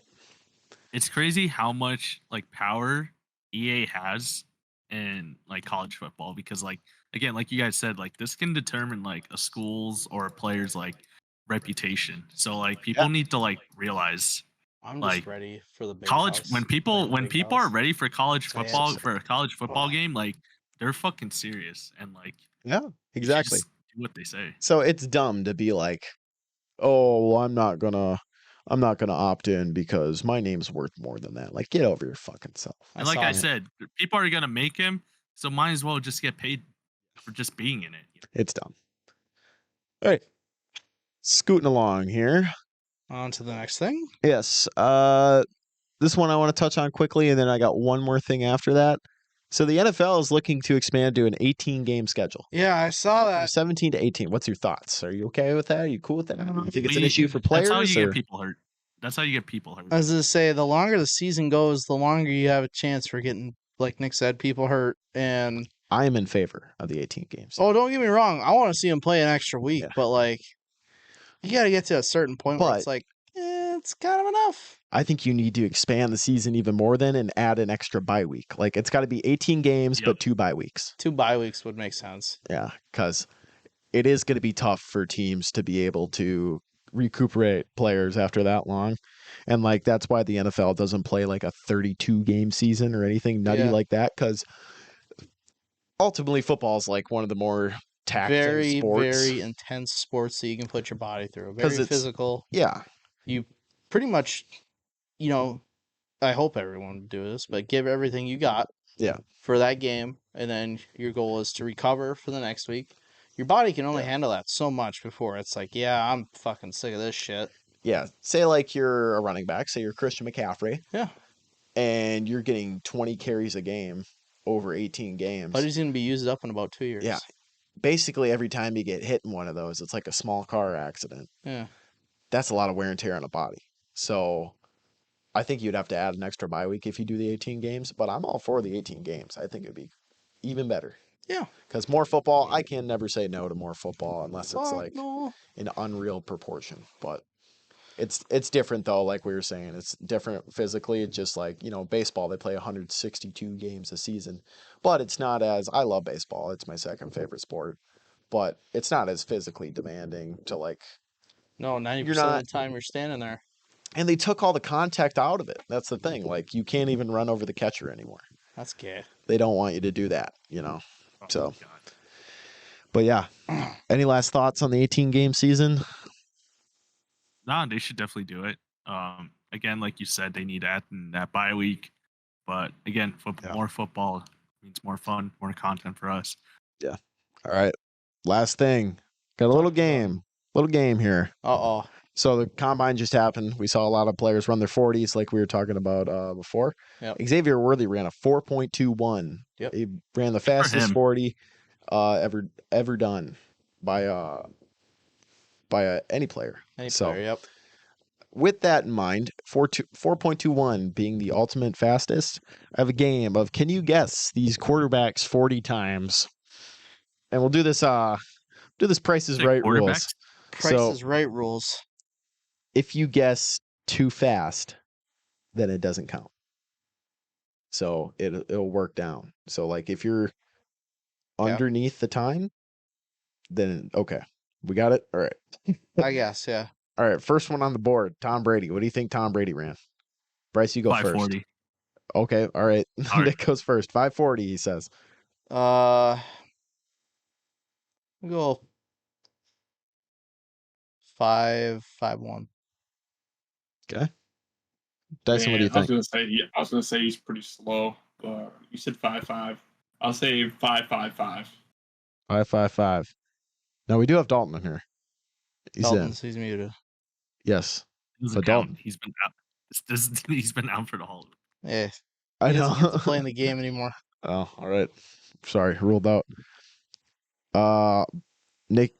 It's crazy how much like power EA has in like college football because like again, like you guys said, like this can determine like a school's or a player's like reputation. So like people need to like realize I'm like just ready for the big college house. when people are ready for college football for a college football Oh. game, like they're fucking serious and like Yeah, exactly. just do what they say. So it's dumb to be like, oh, well, I'm not gonna opt in because my name's worth more than that. Like, get over your fucking self. And like I said, people are gonna make him, so might as well just get paid for just being in it. It's dumb. All right, scooting along here. On to the next thing. Yes. This one I want to touch on quickly, and then I got one more thing after that. So the NFL is looking to expand to an 18-game schedule. Yeah, I saw that. 17 to 18. What's your thoughts? Are you okay with that? Are you cool with that? You think it's an issue for players? That's how you get people hurt. That's how you get people hurt. I was gonna say, the longer the season goes, the longer you have a chance for getting, like Nick said, people hurt. And I am in favor of the 18 games. oh, don't get me wrong, I want to see them play an extra week, but like, you got to get to a certain point where it's like, it's kind of enough. I think you need to expand the season even more then and add an extra bye week. Like it's got to be 18 games, but 2 bye weeks. 2 bye weeks would make sense. Yeah, because it is going to be tough for teams to be able to recuperate players after that long. And like that's why the NFL doesn't play like a 32 game season or anything nutty like that, because ultimately football is like one of the more taxing sports. Very intense sports that you can put your body through. Very physical. Yeah. You pretty much, you know, I hope everyone would do this, but give everything you got for that game, and then your goal is to recover for the next week. Your body can only handle that so much before it's like, yeah, I'm fucking sick of this shit. Yeah. Say like you're a running back, say you're Christian McCaffrey. Yeah. And you're getting 20 carries a game over 18 games. But he's going to be used up in about 2 years. Yeah. Basically, every time you get hit in one of those, it's like a small car accident. Yeah. That's a lot of wear and tear on a body. So I think you'd have to add an extra bye week if you do the 18 games, but I'm all for the 18 games. I think it'd be even better. Yeah. Because more football, I can never say no to more football unless it's like an unreal proportion. But it's different though, like we were saying. It's different physically. It's just like, baseball, they play 162 games a season. But it's not as, I love baseball. It's my second favorite sport. But it's not as physically demanding to like. No, 90% of the time you're standing there. And they took all the contact out of it. That's the thing. Like, you can't even run over the catcher anymore. That's gay. They don't want you to do that, So, but yeah. Any last thoughts on the 18-game season? Nah, they should definitely do it. Again, like you said, they need that bye week. But again, more football means more fun, more content for us. Yeah. All right. Last thing. Got a little game here. Uh-oh. So the combine just happened. We saw a lot of players run their 40s like we were talking about before. Yep. Xavier Worthy ran a 4.21. Yep. He ran the fastest 40 ever done by any player. Yep. With that in mind, 4.21 being the ultimate fastest, I have a game of can you guess these quarterbacks 40 times? And we'll do this Price is Right rules. Price is Right rules. If you guess too fast, then it doesn't count. So it'll work down. So like if you're underneath the time, then okay. We got it? All right. I guess, yeah. All right, first one on the board, Tom Brady. What do you think Tom Brady ran? Bryce, you go 540. first. Okay, all right. Nick goes first. 540, he says. We'll go 5-5-1. Okay. Dyson, what do you think? I was gonna say he's pretty slow, but you said 5-5. I'll say 5-5-5. 5-5-5. No, we do have Dalton in here. He's muted. Yes. But Dalton, he's been out. He's been out for the whole. Yeah. I know. He doesn't get to play in the game anymore. Oh, all right. Sorry, ruled out. Nick,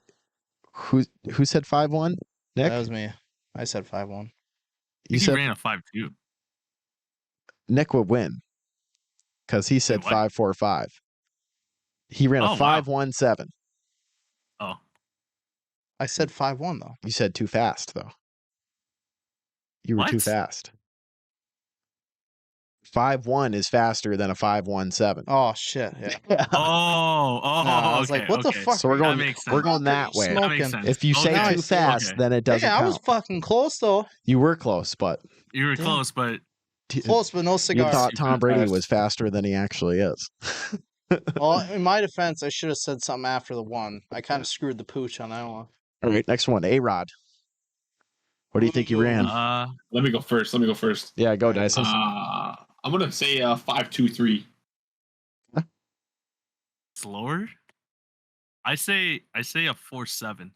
who said 5-1? Nick? That was me. I said 5-1. You He said ran a 5-2. Nick would win because he said Wait, what? 5.45. He ran a Oh, wow. 5.17. Oh, I said 5-1 though. You said too fast though. You were too What? fast. 5.1 is faster than a 5.17. Oh shit! Yeah. oh, Nah, I was okay, like, what the okay. fuck? So we're That going. makes We're sense. going that way. That makes Smoking. sense. If you say Okay. too fast, Okay. then it doesn't Hey, I was count. fucking close though. You were close, but You were Damn. close, but Close, but no you cigar. thought Tom Brady fast. was faster than he actually is. Well, in my defense, I should have said something after the one. I kind of screwed the pooch on that one. All right, next one, A-Rod. What do you think you ran? Let me go first. Yeah, go, Alright, Dyson. I'm gonna say 5.23. slower. I say a 4.7.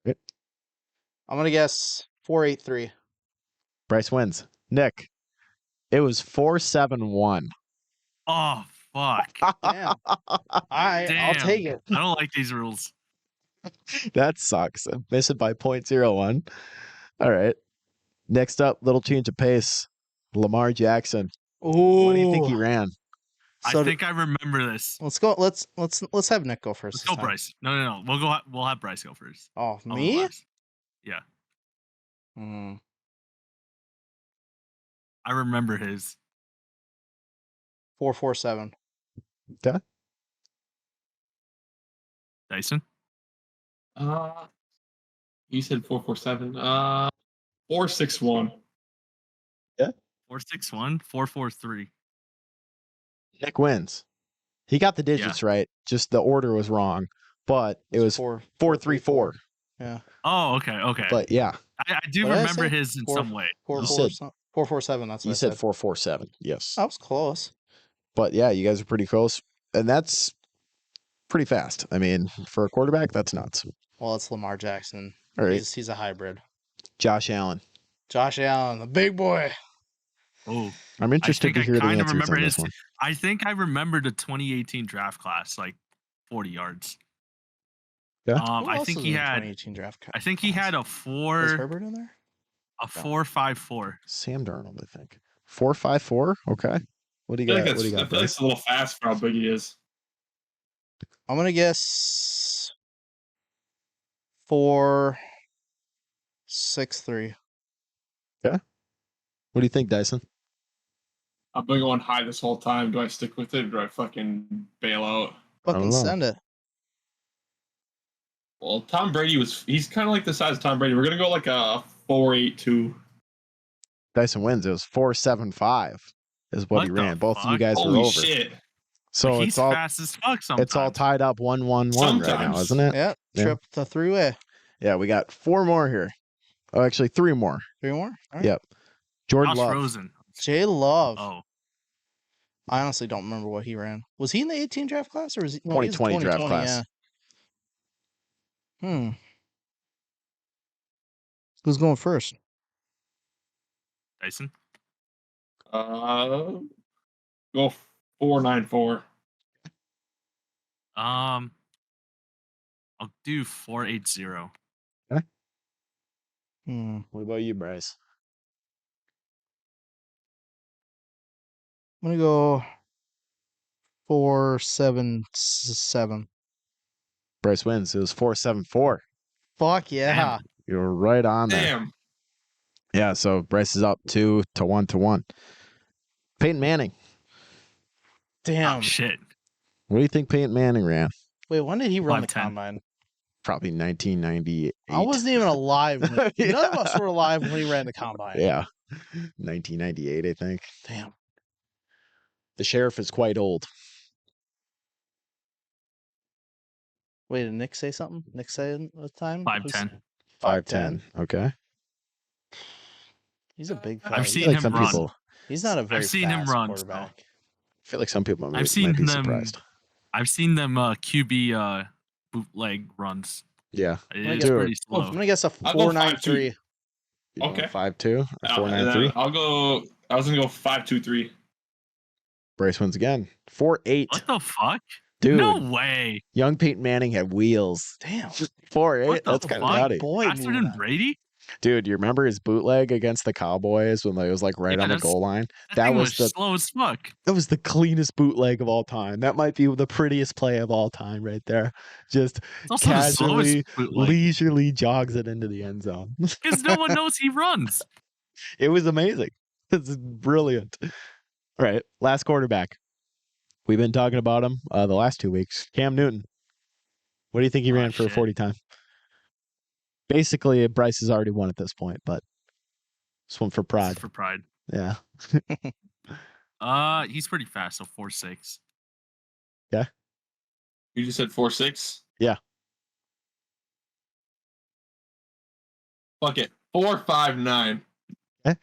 I'm gonna guess 4.83. Bryce wins. Nick, it was 4.71. Oh fuck! Damn. I'll Damn. take it. I don't like these rules. That sucks. Miss it by 0.01. All right. Next up, little change of pace. Lamar Jackson. Ooh. What do you think he ran? So I think I remember this. let's go. Let's have Nick go first. Let's this go, time. Bryce. No. We'll have Bryce go first. Oh, I'll go me? last. Yeah, Mm. I remember his. 4.47. Dyson. You said 4.47. 4.61. 4.61. 4.43. Nick wins. He got the digits right. Just the order was wrong. But it was 4.34. Yeah. Oh, okay. But yeah, I do What did I remember say? his in some way. 4.47. That's what you I said said. 4.47. Yes. That was close. But yeah, you guys are pretty close. And that's pretty fast. I mean, for a quarterback, that's nuts. Well, it's Lamar Jackson. All right. He's a hybrid. Josh Allen. Josh Allen, the big boy. Oh, I'm interested to hear the answers remember on this one. I think I remember the 2018 draft class, like 40 yards. Yeah. I think he had. 2018 draft I think he had a Was 4. Herbert in there? A 4.54. Sam Darnold, I think. 4.54. Okay. What do you got? I What do you feel got, like Bryce? it's a little fast for how big he is. I'm gonna guess 4.63. What do you think, Dyson? I've been going high this whole time. Do I stick with it or do I fucking bail out? don't Fucking know. send it. Well, Tom Brady he's kind of like the size of Tom Brady. We're going to go like a 4.82. Dyson wins. It was 4.75 is what he What the ran. Both of you fuck? guys were Holy over. shit. So He's it's all fast as fuck sometimes. it's all tied up 1-1-1 right now, Sometimes. isn't it? Yeah, Yeah. trip the three-way. Yeah, we got 4 more here. Oh, actually 3 more. 3 more? All right. Yep. Jordan Josh Love. Rosen. Jay Love. Oh, I honestly don't remember what he ran. Was he in the 18 draft class or was he? No, he was 2020 draft class. Yeah. Who's going first? Dyson. Go 4.94. I'll do 4.80. What about you, Bryce? I'm gonna go 4.77. Bryce wins. It was 4.74. Fuck yeah. You were right on there. Damn. Yeah, so Bryce is up 2 to 1 to 1. Peyton Manning. Damn. Oh shit. What do you think Peyton Manning ran? Wait, when did he run the 5'10". combine? Probably 1998. I wasn't even alive. Yeah. None of us were alive when he ran the combine. Yeah. 1998, I think. Damn. The sheriff is quite old. Wait, did Nick say something? Nick said at the time? 5'10". 5'10". Okay. He's a big fella. I've I seen feel like him some run. people. He's not a very seen him fast run, quarterback. I feel like some people might seen be them- surprised. I've seen them QB bootleg runs. Yeah. It's Dude. pretty I'm slow. gonna guess a I'll go 4.93. You Okay. 5'2", And 4.93. then I was going to go 5.23. Bryce wins again. 4'8". What the fuck? Dude, No way. young Peyton Manning had wheels. Damn. 4'8". What the That's kind of fuck? nutty. Boy, Faster than Brady? Dude, you remember his bootleg against the Cowboys when it was like right on the goal line? That thing was slow as fuck. That was the cleanest bootleg of all time. That might be the prettiest play of all time right there. Just casually, leisurely jogs it into the end zone. Because no one knows he runs. It was amazing. It's brilliant. All right, last quarterback. We've been talking about him the last 2 weeks. Cam Newton. What do you think he ran for a 40 time? Basically, Bryce has already won at this point, but this one for pride. For pride. Yeah. He's pretty fast, so 4.6. Yeah. You just said 4.6? Yeah. Fuck it. 4.59. Okay.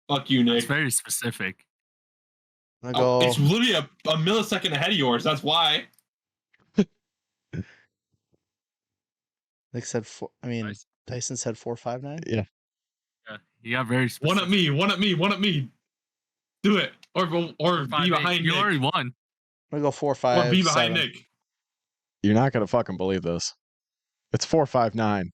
Fuck you, Nick. It's very specific. It's literally a millisecond ahead of yours. That's why. Nick said four. I mean, Dyson said 4.59. Yeah. Yeah. You got very specific. One at me. Do it. Or be behind Nick. You already won. I'm gonna go 4.5. Or be behind Nick. You're not gonna fucking believe this. It's 4.59.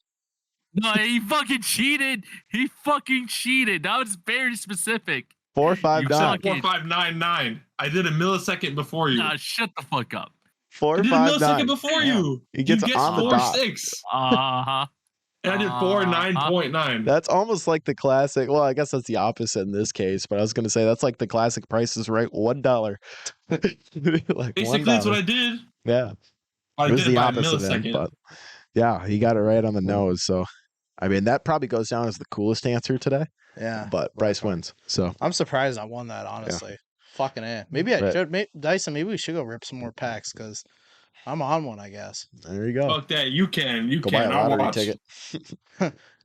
No, he fucking cheated. He fucking cheated. That was very specific. 4.59. 4.599. I did a millisecond before you. Nah, shut the fuck up. 4.59. I did a millisecond before you. He gets on the dot. 4.6. Uh-huh. And I did 4.9.9. That's almost like the classic. Well, I guess that's the opposite in this case, but I was going to say that's like the classic Price is Right, $1. Like basically, that's what I did. Yeah. I it was did the it by opposite a millisecond. end, but yeah, he got it right on the nose. So, I mean, that probably goes down as the coolest answer today. Yeah. But Bryce wins. So I'm surprised I won that, honestly. Yeah. Fucking A. Maybe Dyson, maybe we should go rip some more packs because I'm on one, I guess. There you go. Fuck that. You can. You go can. buy a lottery ticket.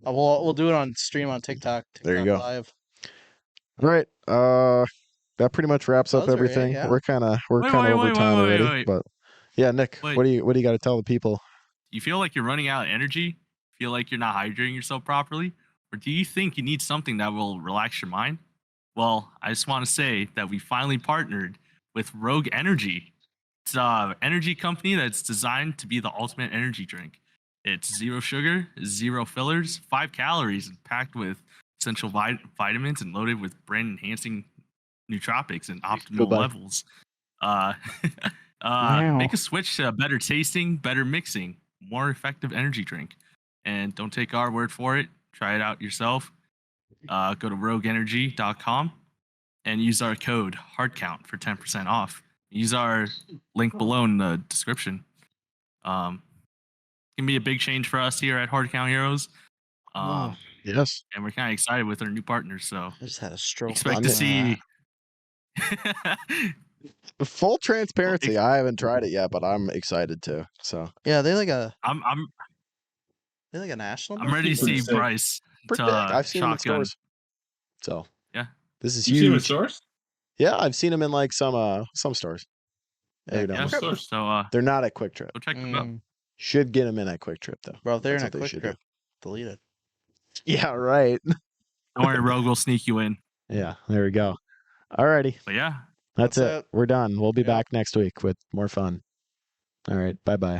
We'll do it on stream on TikTok. There you go. Live. All right. That pretty much wraps up everything. Right, yeah. We're kind of over time already. But yeah, Nick, what do you got to tell the people? You feel like you're running out of energy? Feel like you're not hydrating yourself properly? Or do you think you need something that will relax your mind? Well, I just want to say that we finally partnered with Rogue Energy. It's an energy company that's designed to be the ultimate energy drink. It's 0 sugar, 0 fillers, 5 calories, and packed with essential vitamins and loaded with brain-enhancing nootropics and optimal levels. Make a switch to a better tasting, better mixing, more effective energy drink. And don't take our word for it. Try it out yourself. Go to rogueenergy.com and use our code HEARTCOUNT for 10% off. Use our link below in the description. It can be a big change for us here at Hard Count Heroes. Yes. And we're kind of excited with our new partners. So I just had a stroke. Expect to see. Full transparency. I haven't tried it yet, but I'm excited to. So yeah, they like a. They like a national. I'm ready to see Bryce. I've seen him in stores. So yeah, this is huge. You've seen him in stores? Yeah, I've seen him in like some stores. Yeah, so they're not at Quick Trip. Go check them out. Should get them in at Quick Trip though. Bro, if they're in a Quick Trip, delete it. Yeah, right. Don't worry, Rogue will sneak you in. Yeah, there we go. Alrighty. But yeah, that's it. We're done. We'll be back next week with more fun. All right. Bye-bye.